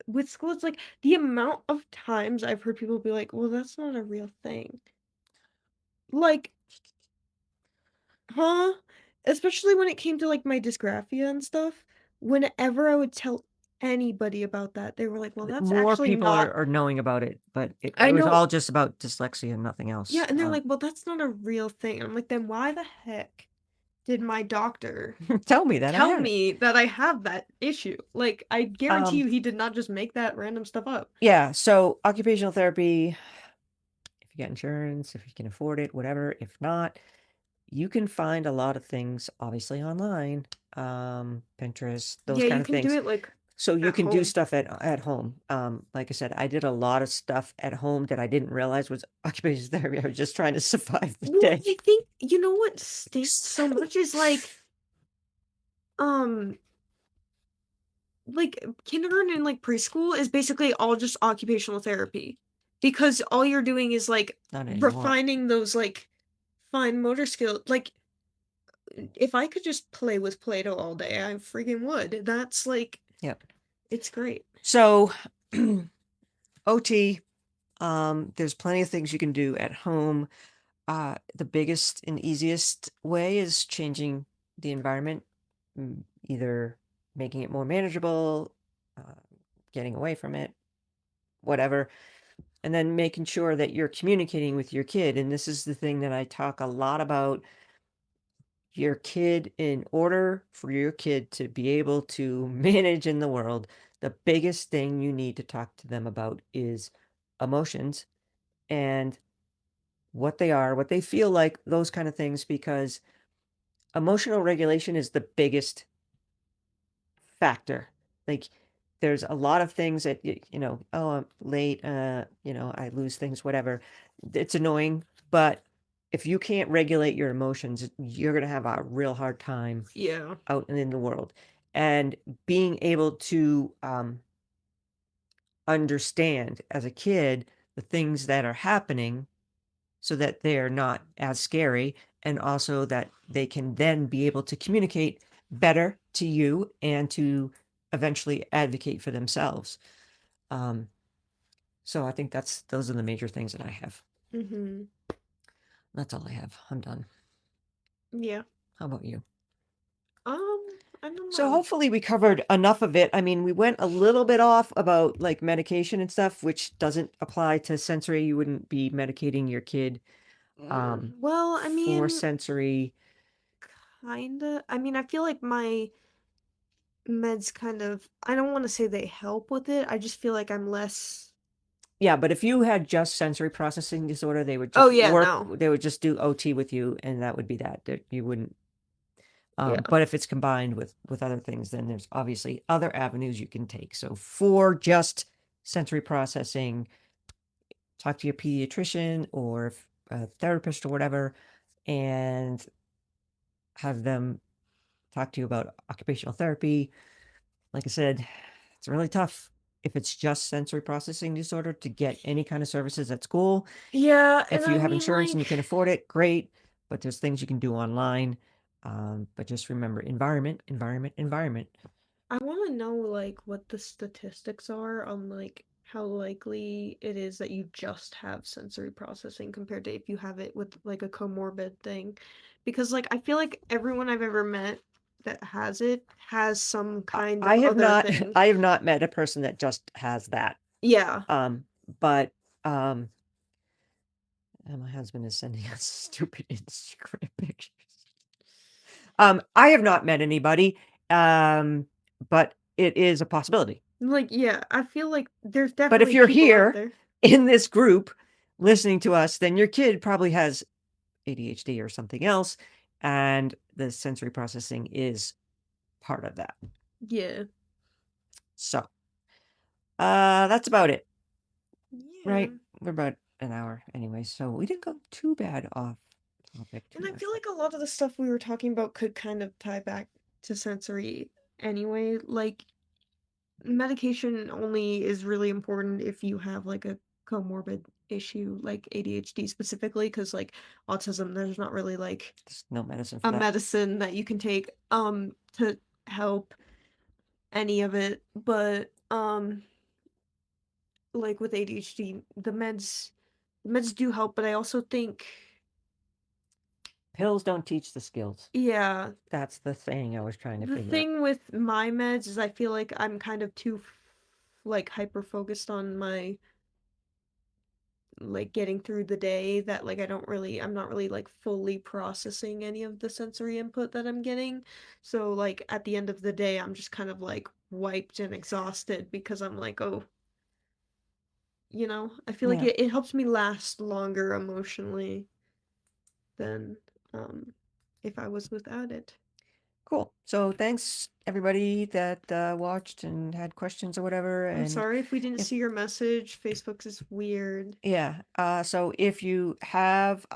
with school it's like the amount of times I've heard people be like, "Well, that's not a real thing." Like, huh? Especially when it came to like my dysgraphia and stuff. Whenever I would tell anybody about that, they were like, "Well, that's More actually people not." are knowing about it, but I it was know. all just about dyslexia and nothing Yeah, else. and they're like, "Well, that's not a real thing." And I'm like, "Then why the heck did my doctor Tell me that I tell had it. me that I have that issue?" Like, I guarantee Um, you he did not just make that random stuff up. yeah, so occupational therapy, if you get insurance, if you can afford it, whatever. If not, you can find a lot of things obviously online, Pinterest, those Yeah, kind you of can do things. it like So you at can do home. stuff at home. Like I said, I did a lot of stuff at home that I didn't realize was occupational therapy. I was just trying to survive the Well, day. I think you know what stinks so much is um kindergarten and like preschool is basically all just occupational therapy because all you're doing is like Not anymore. refining those like fine motor skills. Like if I could just play with Play-Doh all day, I freaking would. That's like Yep. it's great. So OT, there's plenty of things you can do at home. The biggest and easiest way is changing the environment, either making it more manageable, uh, getting away from it, whatever, and then making sure that you're communicating with your kid. And this is the thing that I talk a lot about. Your kid, in order for your kid to be able to manage in the world, the biggest thing you need to talk to them about is emotions and what they are, what they feel like, those kind of things, because emotional regulation is the biggest factor. Like there's a lot of things that oh, I'm late, I lose things, whatever. It's annoying, but if you can't regulate your emotions, you're going to have a real hard time Yeah. out and in the world. And being able to understand as a kid the things that are happening so that they're not as scary, and also that they can then be able to communicate better to you and to eventually advocate for themselves. Um, so I think those are the major things that I have. Mm-hmm. That's all I have. I'm done. Yeah. How about you? I don't So know. hopefully we covered enough of it. I mean, we went a little bit off about like medication and stuff, which doesn't apply to sensory. You wouldn't be medicating your kid Well, I for mean, sensory. kinda. I mean, I feel like my meds kind of, I don't want to say they help with it. I just feel like I'm less. Yeah, but if you had just sensory processing disorder, they would Oh, just yeah, work, no. they would just do OT with you, and that would be that. You wouldn't. Yeah. But if it's combined with other things, then there's obviously other avenues you can take. So for just sensory processing, talk to your pediatrician or a therapist or whatever, and have them talk to you about occupational therapy. Like I said, it's really tough if it's just sensory processing disorder to get any kind of services at school. Yeah, and If you I have mean, insurance and like, you can afford it, great. But there's things you can do online. But just remember environment, environment, environment. I want to know, like, what the statistics are on, like, how likely it is that you just have sensory processing compared to if you have it with, like, a comorbid thing. Because, like, I feel like everyone I've ever met that has it has some kind I of have other not thing. I have not met a person that just has that. Yeah. Um, but my husband is sending us stupid Instagram pictures. I have not met anybody, but it is a possibility. Like, yeah, I feel like there's But if definitely you're people out here there. in this group listening to us, then your kid probably has ADHD or something else, and the sensory processing is part of that. Yeah. So, that's about it, Yeah. right? We're about an hour anyway, so we didn't go too bad off topic too And I much. feel like a lot of the stuff we were talking about could kind of tie back to sensory anyway. Like, medication only is really important if you have like a comorbid issue like ADHD specifically because like autism there's not really like There's no medicine for a that. medicine that you can take to help any of it but like with ADHD the meds do help but I also think Pills don't teach the skills. yeah That's the thing I was trying to the figure out. thing with my meds is I feel like I'm kind of too like hyper focused on my like getting through the day that like I'm not really like fully processing any of the sensory input that I'm getting. So like at the end of the day I'm just kind of like wiped and exhausted because I'm like, oh, I feel like Yeah, it helps me last longer emotionally than if I was without it. cool. So thanks everybody that watched and had questions or whatever. I'm And sorry if we didn't if see your message. Facebook is weird. yeah, so if you have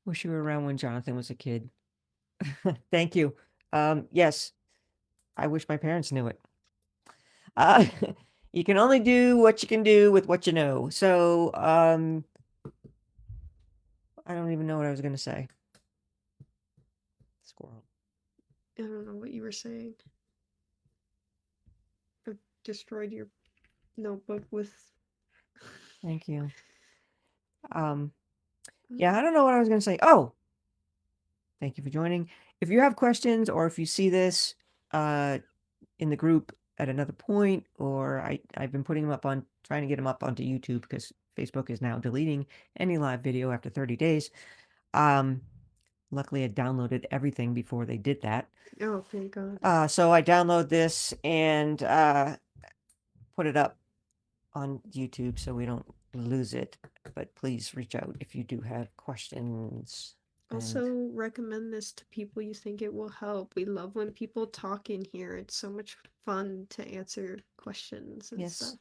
wish you were around when Jonathan was a kid. Thank you. Yes, I wish my parents knew it. Uh, you can only do what you can do with what you know. So, I don't even know what I was gonna say. Squirrel. I don't know what you were saying. I've destroyed your notebook with Thank you. Um, yeah, I don't know what I was gonna say. Oh, thank you for joining. If you have questions or if you see this uh in the group at another point, or I've been putting them up on trying to get them up onto YouTube because Facebook is now deleting any live video after 30 days. Um, luckily I downloaded everything before they did that. oh thank God. So I download this and put it up on YouTube so we don't lose it. But please reach out if you do have questions. And Also, recommend this to people you think it will help. We love when people talk in here. It's so much fun to answer questions and yes, stuff.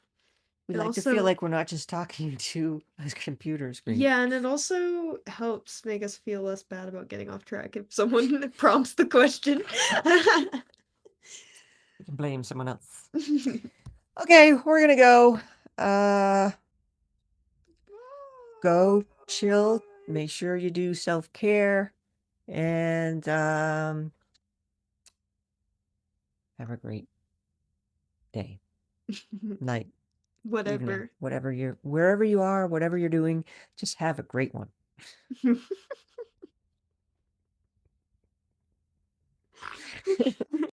we It like to feel also, like we're not just talking to a computer screen. yeah, and it also helps make us feel less bad about getting off track if someone prompts the question. We can blame someone else. Okay, we're gonna go. Uh, go chill. Make sure you do self care, and have a great day, night, evening, Whatever. wherever you are, whatever you're doing. Just have a great one.